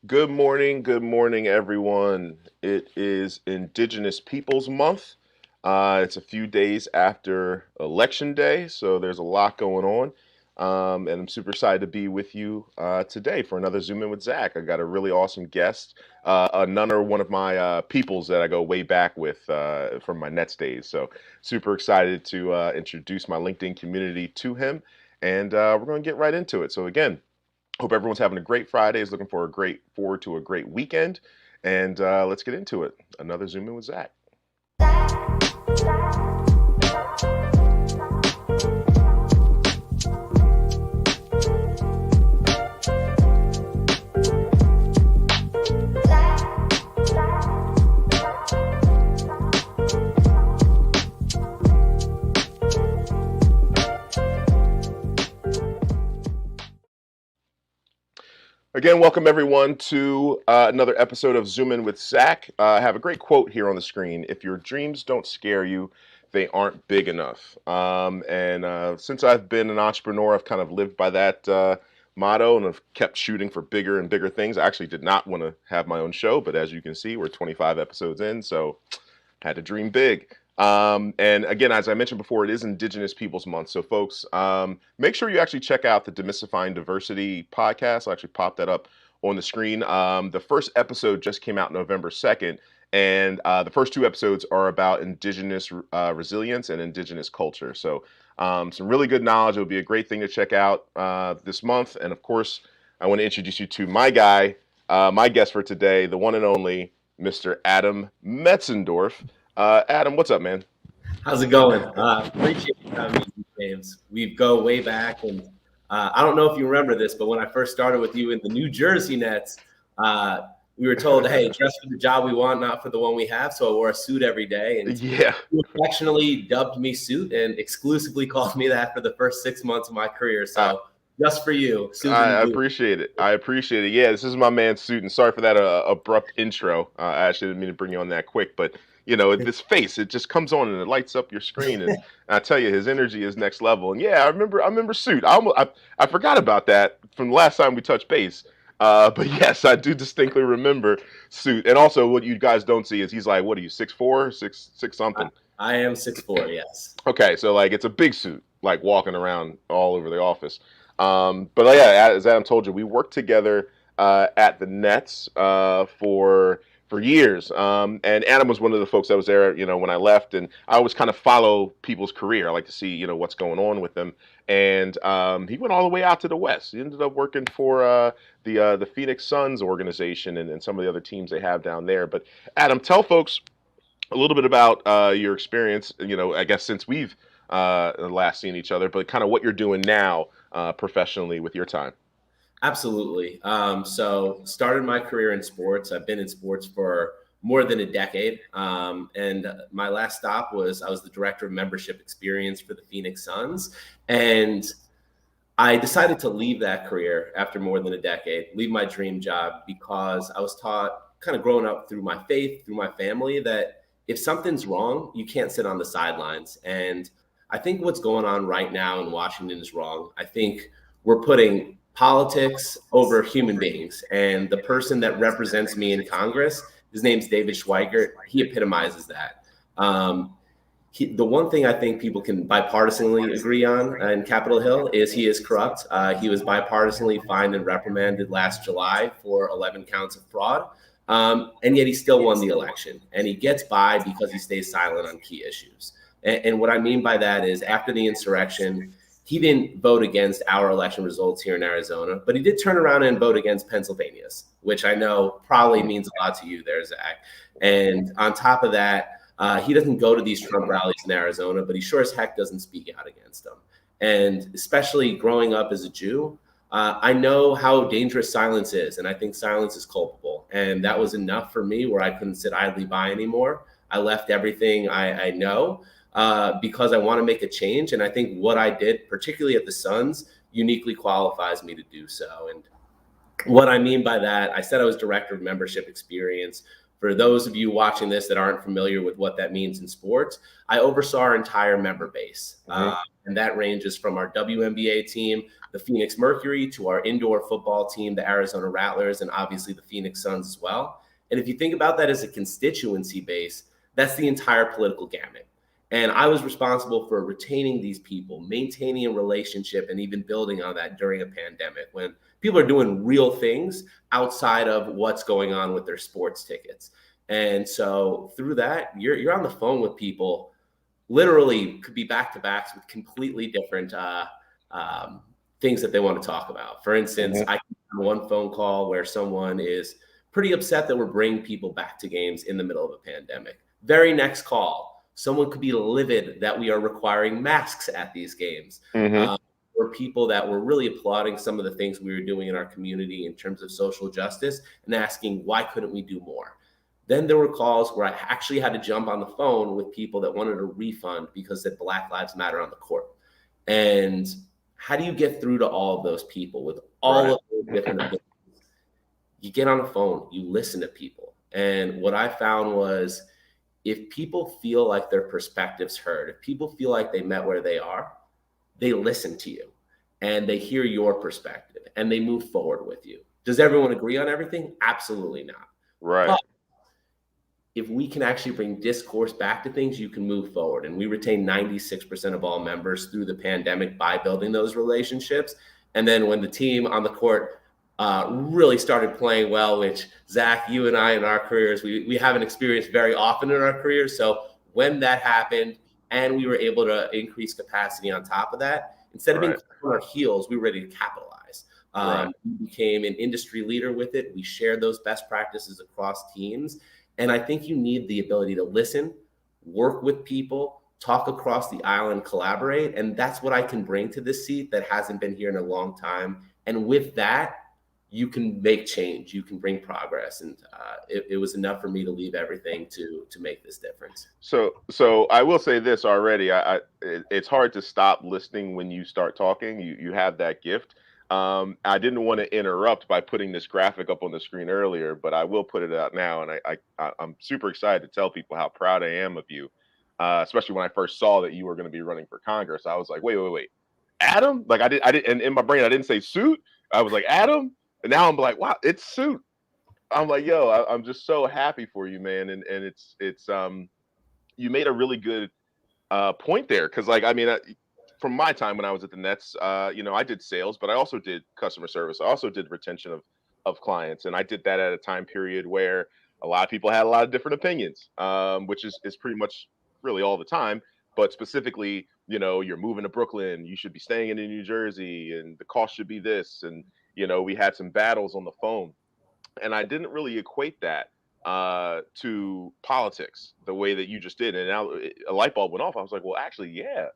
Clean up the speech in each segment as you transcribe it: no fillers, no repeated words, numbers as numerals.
Good morning, everyone. It is Indigenous Peoples Month. It's a few days after Election Day, so there's a lot going on. And I'm super excited to be with you today for another Zoom In with Zach. I got a really awesome guest, another one of my peoples that I go way back with from my Nets days. So super excited to introduce my LinkedIn community to him, and we're going to get right into it. So again, hope everyone's having a great Friday. Is looking for a great forward to a great weekend, and let's get into it. Another Zoom in with Zach. Again, welcome everyone to another episode of Zoom In with Zach. I have a great quote here on the screen. If your dreams don't scare you, they aren't big enough. And since I've been an entrepreneur, I've kind of lived by that motto and have kept shooting for bigger and bigger things. I actually did not want to have my own show, but as you can see, we're 25 episodes in, so had to dream big. And again, as I mentioned before, it is Indigenous Peoples Month. So, folks, make sure you actually check out the Demystifying Diversity podcast. I'll actually pop that up on the screen. The first episode just came out November 2nd, and the first two episodes are about Indigenous resilience and Indigenous culture. So, some really good knowledge. It would be a great thing to check out this month. And of course, I want to introduce you to my guy, my guest for today, the one and only Mr. Adam Metzendorf. Adam, what's up, man? How's it going? Appreciate you having me, James. We go way back, and I don't know if you remember this, but when I first started with you in the New Jersey Nets, we were told, "Hey, dress for the job we want, not for the one we have." So I wore a suit every day, and Yeah, you affectionately dubbed me "Suit" and exclusively called me that for the first 6 months of my career. I, So just for you, Susan I and Blue. appreciate it. I appreciate it. Yeah, this is my man Suit, and sorry for that abrupt intro. I actually didn't mean to bring you on that quick, but this face, it just comes on and it lights up your screen, and I tell you, his energy is next level. And yeah, I remember Suit. I forgot about that from the last time we touched base. But yes, I do distinctly remember Suit. And also, what you guys don't see is he's like, what are you, 6'4", six something? I am 6'4", yes. Okay, so like it's a big suit, like walking around all over the office. But yeah, as Adam told you, we worked together at the Nets for years. And Adam was one of the folks that was there, when I left, and I always kind of follow people's career. I like to see, what's going on with them. And he went all the way out to the West. He ended up working for the Phoenix Suns organization and some of the other teams they have down there. But Adam, tell folks a little bit about your experience, I guess since we've last seen each other, but kind of what you're doing now professionally with your time. Absolutely. So started my career in sports. I've been in sports for more than a decade. And my last stop was I was the director of membership experience for the Phoenix Suns. And I decided to leave that career after more than a decade, leave my dream job, because I was taught kind of growing up through my faith, through my family, that if something's wrong, you can't sit on the sidelines. And I think what's going on right now in Washington is wrong. I think we're putting politics over human beings. And the person that represents me in Congress, his name's David Schweigert. He epitomizes that. The one thing I think people can bipartisanly agree on in Capitol Hill is he is corrupt. He was bipartisanly fined and reprimanded last July for 11 counts of fraud. And yet he still won the election. And he gets by because he stays silent on key issues. And what I mean by that is after the insurrection, he didn't vote against our election results here in Arizona, but he did turn around and vote against Pennsylvania's, which I know probably means a lot to you there, Zach. And on top of that, he doesn't go to these Trump rallies in Arizona, but he sure as heck doesn't speak out against them. And especially growing up as a Jew, I know how dangerous silence is, and I think silence is culpable. And that was enough for me where I couldn't sit idly by anymore. I left everything I know because I want to make a change. And I think what I did, particularly at the Suns, uniquely qualifies me to do so. And what I mean by that, I said I was director of membership experience. For those of you watching this that aren't familiar with what that means in sports, I oversaw our entire member base. And that ranges from our WNBA team, the Phoenix Mercury, to our indoor football team, the Arizona Rattlers, and obviously the Phoenix Suns as well. And if you think about that as a constituency base, that's the entire political gamut. And I was responsible for retaining these people, maintaining a relationship, and even building on that during a pandemic when people are doing real things outside of what's going on with their sports tickets. And so through that, you're on the phone with people, literally could be back to backs with completely different things that they want to talk about. For instance, I can have one phone call where someone is pretty upset that we're bringing people back to games in the middle of a pandemic. Very next call, someone could be livid that we are requiring masks at these games. Or people that were really applauding some of the things we were doing in our community in terms of social justice and asking, why couldn't we do more? Then there were calls where I actually had to jump on the phone with people that wanted a refund because that Black Lives Matter on the court. And how do you get through to all of those people with all of those different opinions? You get on the phone, you listen to people. And what I found was if people feel like their perspective's heard, if people feel like they met where they are, they listen to you and they hear your perspective and they move forward with you. Does everyone agree on everything? Absolutely not. Right. But if we can actually bring discourse back to things, you can move forward. And we retain 96% of all members through the pandemic by building those relationships. And then when the team on the court really started playing well, which Zach, you and I in our careers, we haven't experienced very often in our careers. So when that happened and we were able to increase capacity on top of that, instead of being on our heels, we were ready to capitalize. We became an industry leader with it. We shared those best practices across teams. And I think you need the ability to listen, work with people, talk across the aisle and collaborate. And that's what I can bring to this seat that hasn't been here in a long time. And with that, you can make change, you can bring progress. And it was enough for me to leave everything to make this difference. So I will say this already. It's hard to stop listening when you start talking. You have that gift. I didn't want to interrupt by putting this graphic up on the screen earlier, but I will put it out now. And I'm super excited to tell people how proud I am of you, especially when I first saw that you were going to be running for Congress. I was like, wait, Adam? Like I did, and in my brain, I didn't say suit. I was like, Adam. And now I'm like, wow, it's suit. I'm like, yo, I'm just so happy for you, man. And it's you made a really good point there. Cause like, I mean, from my time when I was at the Nets, I did sales, but I also did customer service. I also did retention of clients. And I did that at a time period where a lot of people had a lot of different opinions, which is pretty much really all the time. But specifically, you're moving to Brooklyn, you should be staying in New Jersey, and the cost should be this. And, we had some battles on the phone. And I didn't really equate that to politics the way that you just did. And now a light bulb went off. I was like, well, actually, yeah.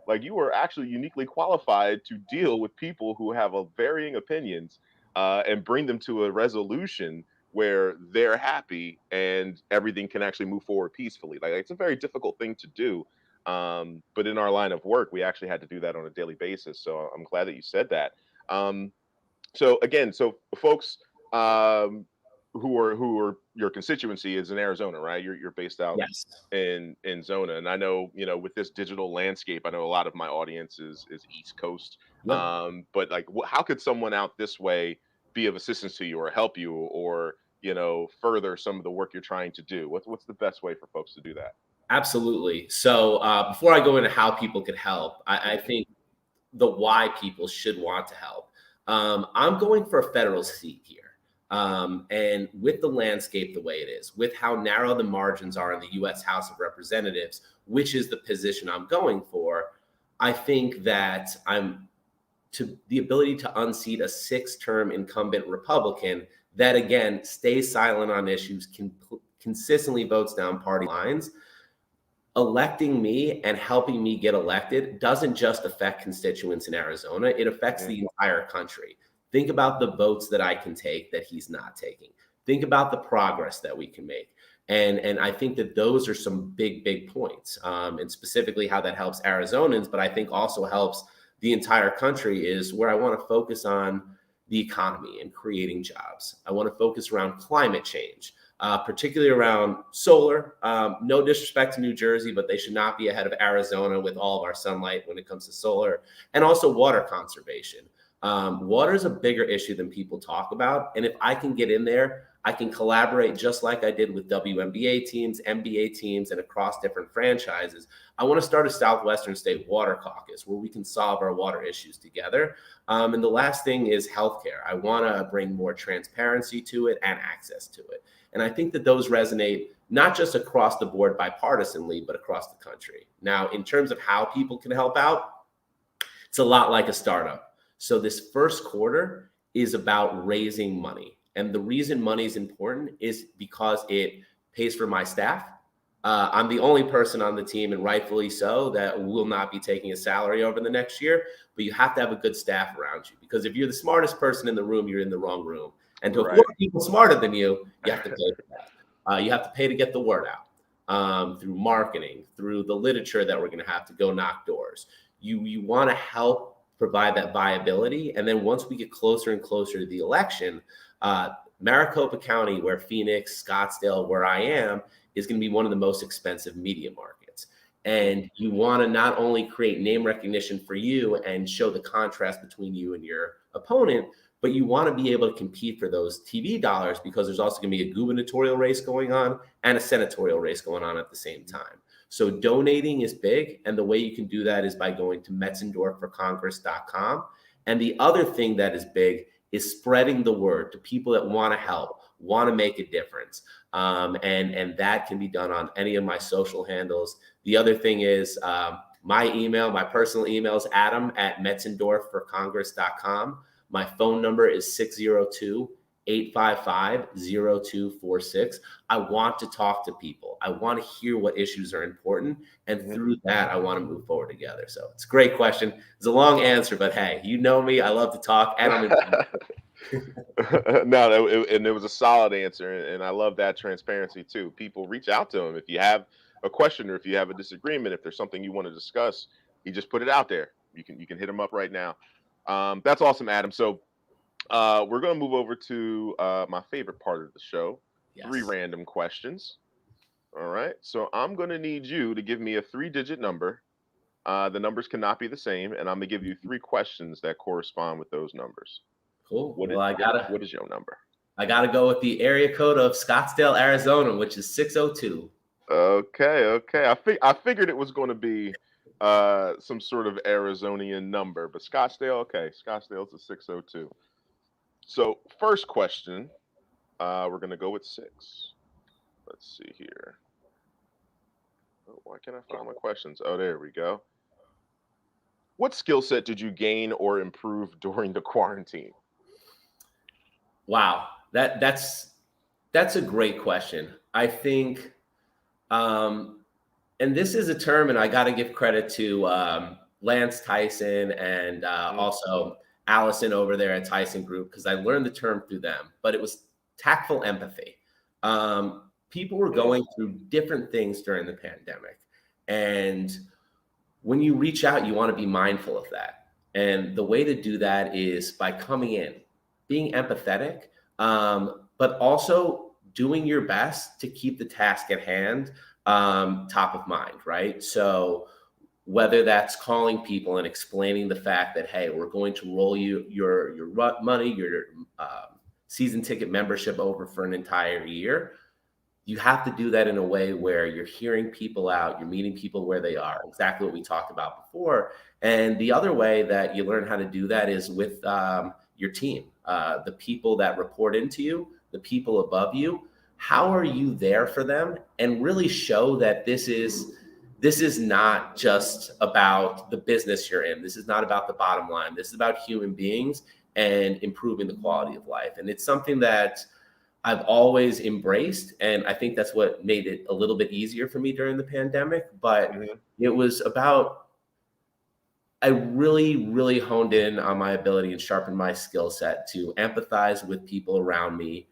Like you were actually uniquely qualified to deal with people who have varying opinions and bring them to a resolution where they're happy and everything can actually move forward peacefully. Like it's a very difficult thing to do. But in our line of work, we actually had to do that on a daily basis. So I'm glad that you said that. So folks who are your constituency is in Arizona, right? You're based out in Zona, and I know with this digital landscape, I know a lot of my audience is East Coast. But like, how could someone out this way be of assistance to you or help you or further some of the work you're trying to do? What's the best way for folks to do that? Absolutely. So before I go into how people could help, I think the why people should want to help. I'm going for a federal seat here. And with the landscape the way it is, with how narrow the margins are in the U.S. House of Representatives, which is the position I'm going for, I think that I'm to the ability to unseat a 6-term incumbent Republican that, again, stays silent on issues, consistently votes down party lines. Electing me and helping me get elected doesn't just affect constituents in Arizona. It affects the entire country. Think about the votes that I can take that he's not taking. Think about the progress that we can make. And I think that those are some big points, and specifically how that helps Arizonans, but I think also helps the entire country is where I want to focus on the economy and creating jobs. I want to focus around climate change. particularly around solar. No disrespect to New Jersey, but they should not be ahead of Arizona with all of our sunlight when it comes to solar, and also water conservation. Water is a bigger issue than people talk about. And if I can get in there, I can collaborate just like I did with WNBA teams, NBA teams, and across different franchises. I want to start a Southwestern State Water Caucus where we can solve our water issues together. And the last thing is healthcare. I want to bring more transparency to it and access to it. And I think that those resonate not just across the board bipartisanly, but across the country. Now, in terms of how people can help out, it's a lot like a startup. So this first quarter is about raising money. And the reason money is important is because it pays for my staff. I'm the only person on the team, and rightfully so, that will not be taking a salary over the next year. But you have to have a good staff around you, because if you're the smartest person in the room, you're in the wrong room. And to afford people smarter than you, you have to pay for that. You have to pay to get the word out through marketing, through the literature that we're going to have to go knock doors. You want to help provide that viability. And then once we get closer and closer to the election, Maricopa County, where Phoenix, Scottsdale, where I am, is going to be one of the most expensive media markets. And you want to not only create name recognition for you and show the contrast between you and your opponent, but you want to be able to compete for those TV dollars, because there's also going to be a gubernatorial race going on and a senatorial race going on at the same time. So donating is big. And the way you can do that is by going to Metzendorf4Congress.com. And the other thing that is big is spreading the word to people that want to help, want to make a difference. And that can be done on any of my social handles. The other thing is my personal email is adam@Metzendorf4Congress.com. My phone number is 602-855-0246. I want to talk to people. I want to hear what issues are important. And through that, I want to move forward together. So it's a great question. It's a long answer, but hey, you know me. I love to talk. And No, and it was a solid answer. And I love that transparency too. People reach out to him. If you have a question or if you have a disagreement, if there's something you want to discuss, he just put it out there. You can hit him up right now. That's awesome, Adam. So we're going to move over to my favorite part of the show. Yes. 3 random questions. All right. So I'm going to need you to give me a 3-digit number. The numbers cannot be the same. And I'm going to give you 3 questions that correspond with those numbers. Cool. What is your number? I got to go with the area code of Scottsdale, Arizona, which is 602. Okay. I figured it was going to be some sort of Arizonian number, but Scottsdale, okay. Scottsdale's a 602. So first question, we're going to go with 6. Let's see here. Oh, why can't I find my questions? Oh, there we go. What skill set did you gain or improve during the quarantine? Wow, that's a great question. I think, and this is a term, and I got to give credit to Lance Tyson and also Allison over there at Tyson Group, because I learned the term through them, but it was tactful empathy. People were going through different things during the pandemic. And when you reach out, you want to be mindful of that. And the way to do that is by coming in, being empathetic, but also doing your best to keep the task at hand top of mind, right? So whether that's calling people and explaining the fact that, hey, we're going to roll you your money, your season ticket membership over for an entire year, you have to do that in a way where you're hearing people out, you're meeting people where they are, exactly what we talked about before. And the other way that you learn how to do that is with your team, the people that report into you, the people above you. How are you there for them? And really show that this is not just about the business you're in. This is not about the bottom line. This is about human beings and improving the quality of life. And it's something that I've always embraced. And I think that's what made it a little bit easier for me during the pandemic. But it was about, I really, really honed in on my ability and sharpened my skill set to empathize with people around me,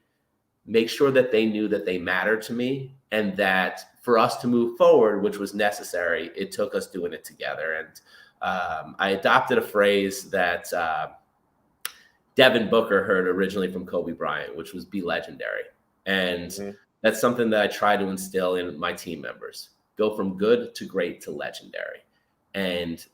make sure that they knew that they mattered to me, and that for us to move forward, which was necessary, it took us doing it together. And I adopted a phrase that Devin Booker heard originally from Kobe Bryant, which was "be legendary." And That's something that I try to instill in my team members. Go from good to great to legendary. And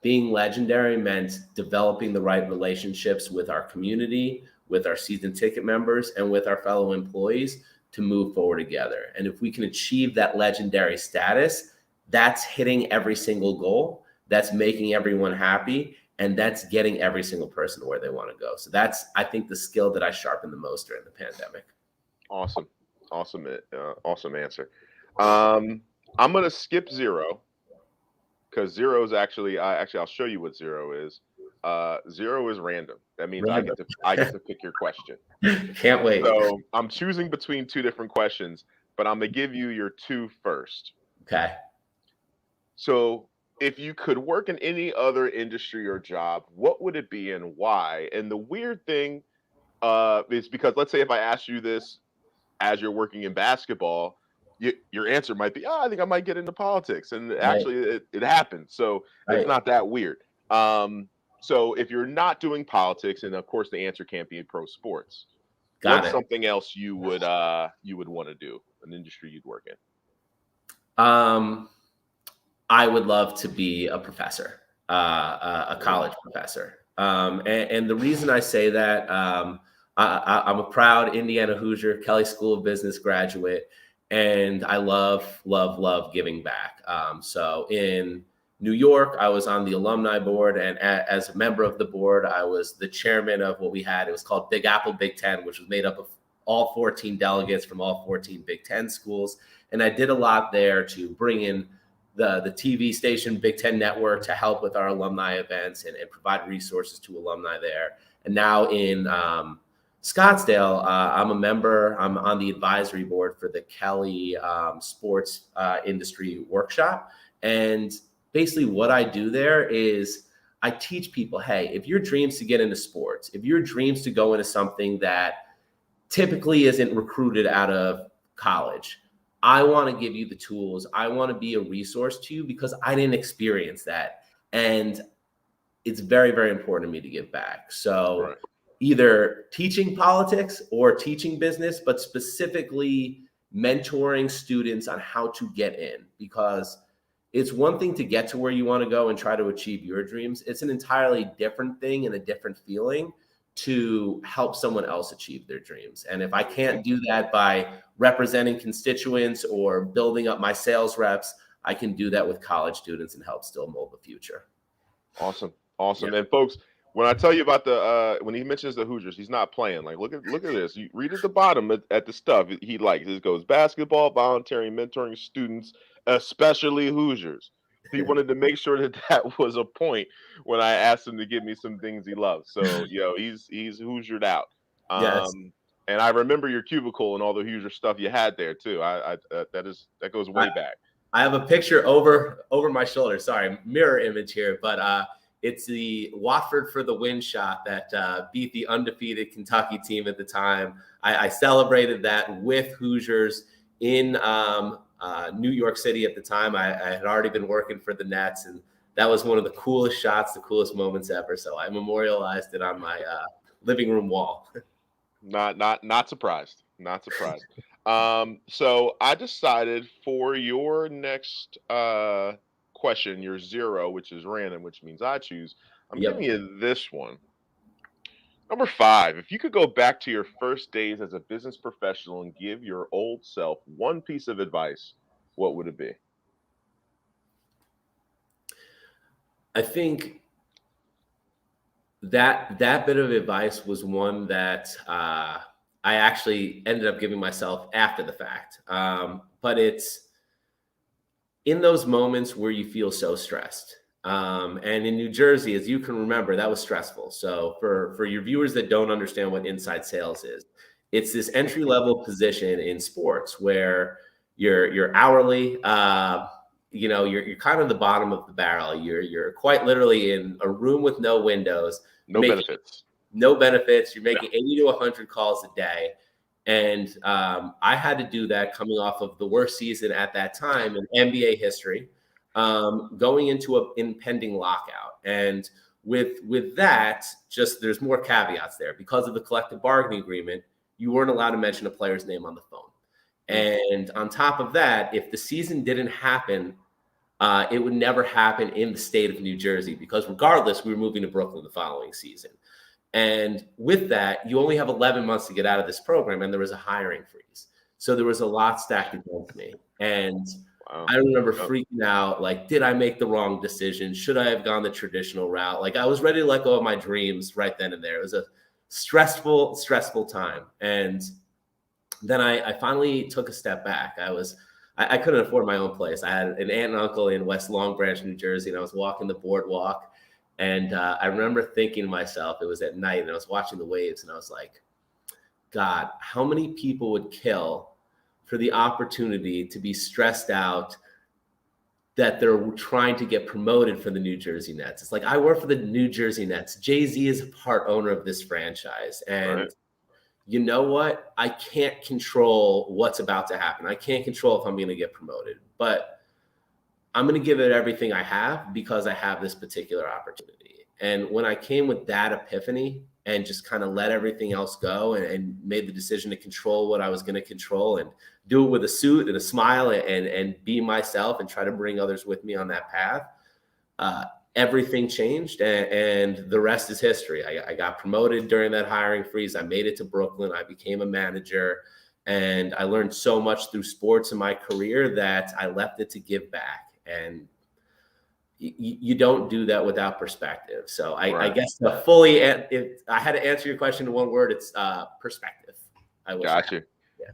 being legendary meant developing the right relationships with our community, with our season ticket members, and with our fellow employees to move forward together. And if we can achieve that legendary status, that's hitting every single goal, that's making everyone happy, and that's getting every single person where they want to go. So that's, I think, the skill that I sharpened the most during the pandemic. Awesome. Awesome answer. Um, I'm gonna skip zero because zero is I'll show you what zero is. Zero is random. That means Random. I get to pick your question. Can't wait. So I'm choosing between two different questions, but I'm gonna give you your two first. Okay. So if you could work in any other industry or job, what would it be and why? And the weird thing is because let's say if I asked you this as you're working in basketball, your answer might be, "Oh, I think I might get into politics," and Right. actually, it happens. So it's Right. not that weird. So if you're not doing politics, and of course the answer can't be pro sports, Got what's it. something else you would want to do? An industry you'd work in? Um, I would love to be a professor, a college professor. And the reason I say that, I'm a proud Indiana Hoosier, Kelly School of Business graduate, and I love giving back. So in New York, I was on the alumni board, and as a member of the board, I was the chairman of what we had. It was called Big Apple Big Ten, which was made up of all 14 delegates from all 14 Big Ten schools. And I did a lot there to bring in the TV station Big Ten Network to help with our alumni events and provide resources to alumni there. And now in Scottsdale, I'm a member. I'm on the advisory board for the Kelly Sports Industry Workshop. And basically what I do there is I teach people, hey, if your dreams to get into sports, if your dreams to go into something that typically isn't recruited out of college, I want to give you the tools. I want to be a resource to you because I didn't experience that. And it's very, very important to me to give back. So Right. either teaching politics or teaching business, but specifically mentoring students on how to get in, because it's one thing to get to where you want to go and try to achieve your dreams. It's an entirely different thing and a different feeling to help someone else achieve their dreams. And if I can't do that by representing constituents or building up my sales reps, I can do that with college students and help still mold the future. Awesome. Yeah. And folks, when I tell you about the when he mentions the Hoosiers, he's not playing. Like look at this. You read at the bottom at the stuff he likes. It goes basketball, volunteering, mentoring students, especially Hoosiers. He wanted to make sure that that was a point when I asked him to give me some things he loves. So he's Hoosiered out. Yes. And I remember your cubicle and all the Hoosier stuff you had there too. That goes way back. I have a picture over my shoulder. Sorry, mirror image here, but it's the Watford for the win shot that beat the undefeated Kentucky team at the time. I celebrated that with Hoosiers in New York City at the time. I had already been working for the Nets, and that was one of the coolest shots, the coolest moments ever. So I memorialized it on my living room wall. Not surprised. Not surprised. So I decided for your next question, your zero, which is random, which means I choose. I'm giving Yep. you this one. Number 5. If you could go back to your first days as a business professional and give your old self one piece of advice, what would it be? I think that bit of advice was one that I actually ended up giving myself after the fact. But it's in those moments where you feel so stressed. And in New Jersey, as you can remember, that was stressful. So for your viewers that don't understand what inside sales is, it's this entry level position in sports where you're hourly. You're kind of the bottom of the barrel. You're quite literally in a room with no windows, No making benefits. no benefits. You're Yeah. making 80 to 100 calls a day. And I had to do that coming off of the worst season at that time in NBA history, going into an impending lockout. And with that, just there's more caveats there. Because of the collective bargaining agreement, you weren't allowed to mention a player's name on the phone. Mm. And on top of that, if the season didn't happen, it would never happen in the state of New Jersey, because regardless, we were moving to Brooklyn the following season. And with that, you only have 11 months to get out of this program, and there was a hiring freeze. So there was a lot stacked against me. And Wow. I remember Yep. freaking out, like, did I make the wrong decision? Should I have gone the traditional route? Like, I was ready to let go of my dreams right then and there. It was a stressful time. And then I finally took a step back. I couldn't afford my own place. I had an aunt and uncle in West Long Branch, New Jersey, and I was walking the boardwalk. And I remember thinking to myself, it was at night, and I was watching the waves, and I was like, God, how many people would kill for the opportunity to be stressed out that they're trying to get promoted for the New Jersey Nets? It's like, I work for the New Jersey Nets. Jay-Z is a part owner of this franchise. Right. And you know what? I can't control what's about to happen. I can't control if I'm going to get promoted, but I'm going to give it everything I have because I have this particular opportunity. And when I came with that epiphany and just kind of let everything else go, and made the decision to control what I was going to control and do it with a suit and a smile, and be myself and try to bring others with me on that path, uh, everything changed, and the rest is history. I got promoted during that hiring freeze. I made it to Brooklyn. I became a manager, and I learned so much through sports in my career that I left it to give back. And you don't do that without perspective. So I Right. guess if I had to answer your question in one word, it's perspective. I wish I had. Gotcha. Yeah.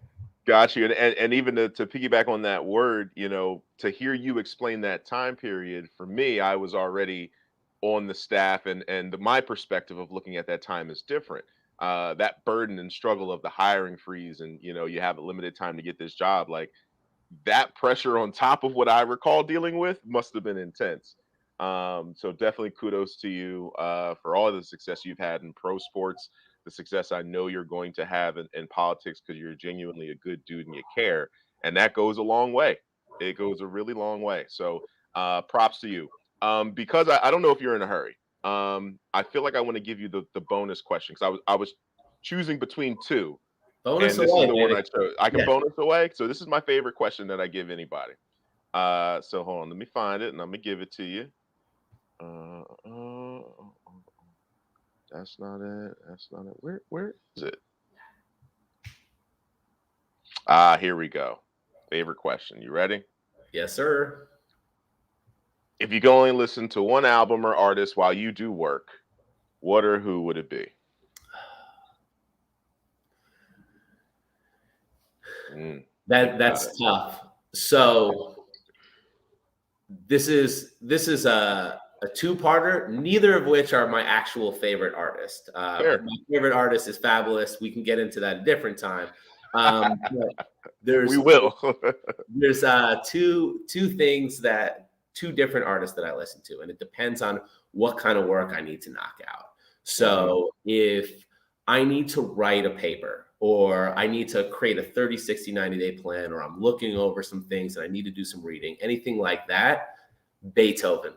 Got you. And even to piggyback on that word, to hear you explain that time period, for me, I was already on the staff, and my perspective of looking at that time is different. That burden and struggle of the hiring freeze, and you have a limited time to get this job. Like, that pressure on top of what I recall dealing with must have been intense. So definitely kudos to you for all the success you've had in pro sports, the success I know you're going to have in politics, because you're genuinely a good dude and you care, and that goes a long way. It goes a really long way. So props to you. Because I don't know if you're in a hurry. I feel like I want to give you the bonus question, because I was choosing between two, Bonus and this is away, the one baby. I chose. I can Yeah. bonus away. So this is my favorite question that I give anybody. So hold on, let me find it, and I'm gonna give it to you. That's not it. That's not it. Where is it? Here we go. Favorite question. You ready? Yes, sir. If you can only listen to one album or artist while you do work, what or who would it be? Mm, think about it. That's tough. So this is a two-parter, neither of which are my actual favorite artist. Fair. My favorite artist is Fabulous. We can get into that a different time. But We there's will. there's two different artists that I listen to, and it depends on what kind of work I need to knock out. Hmm. So if I need to write a paper, or I need to create a 30, 60, 90-day plan, or I'm looking over some things and I need to do some reading, anything like that, Beethoven.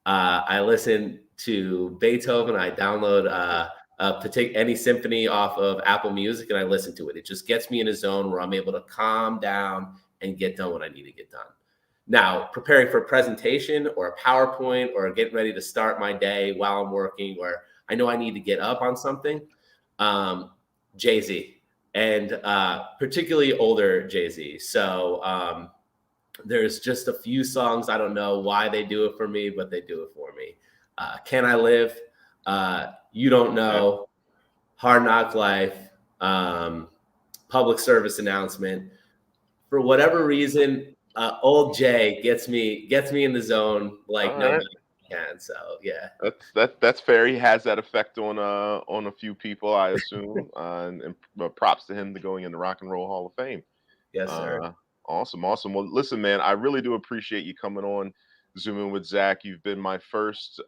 I listen to Beethoven. I download any symphony off of Apple Music, and I listen to it. It just gets me in a zone where I'm able to calm down and get done what I need to get done. Now, preparing for a presentation or a PowerPoint, or getting ready to start my day while I'm working, or I know I need to get up on something, Jay-Z, and particularly older Jay-Z. So there's just a few songs. I don't know why they do it for me, but they do it for me. Can I Live? You Don't Okay. Know, Hard Knock Life, Public Service Announcement. For whatever reason, old Jay gets me in the zone like All no right. man can. So yeah, That's fair. He has that effect on a few people, I assume. And props to him to going in the Rock and Roll Hall of Fame. yes, sir. Uh, awesome, awesome. Well, listen, man, I really do appreciate you coming on, zooming with Zach. You've been my first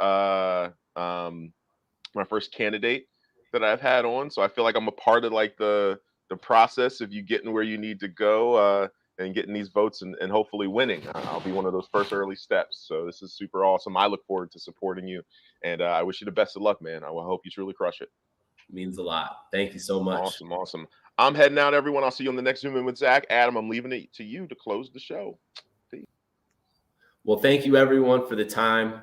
candidate that I've had on, so I feel like I'm a part of like the process of you getting where you need to go, and getting these votes, and hopefully winning. I'll be one of those first early steps. So this is super awesome. I look forward to supporting you, and I wish you the best of luck, man. I will hope you truly crush it. Means a lot. Thank you so much. Awesome, awesome. I'm heading out, everyone. I'll see you on the next Zoom In with Zach. Adam, I'm leaving it to you to close the show. Peace. Well, thank you everyone for the time.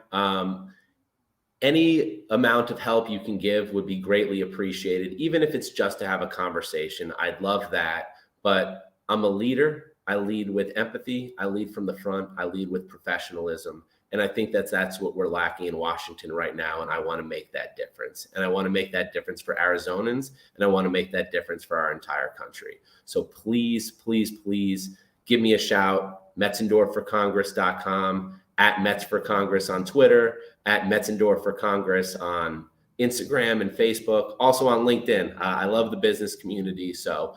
Any amount of help you can give would be greatly appreciated, even if it's just to have a conversation. I'd love that. But I'm a leader. I lead with empathy. I lead from the front. I lead with professionalism. And I think that's what we're lacking in Washington right now. And I want to make that difference. And I want to make that difference for Arizonans. And I want to make that difference for our entire country. So please, please, please give me a shout. Metzendorfforcongress.com, at Mets for Congress on Twitter, at Metzendorf for Congress on Instagram and Facebook, also on LinkedIn. I love the business community. So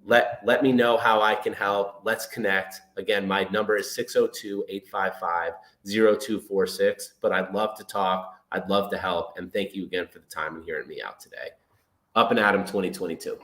let me know how I can help. Let's connect. Again, my number is 602-855-0246, but I'd love to talk. I'd love to help. And thank you again for the time and hearing me out today. Up and Adam 2022.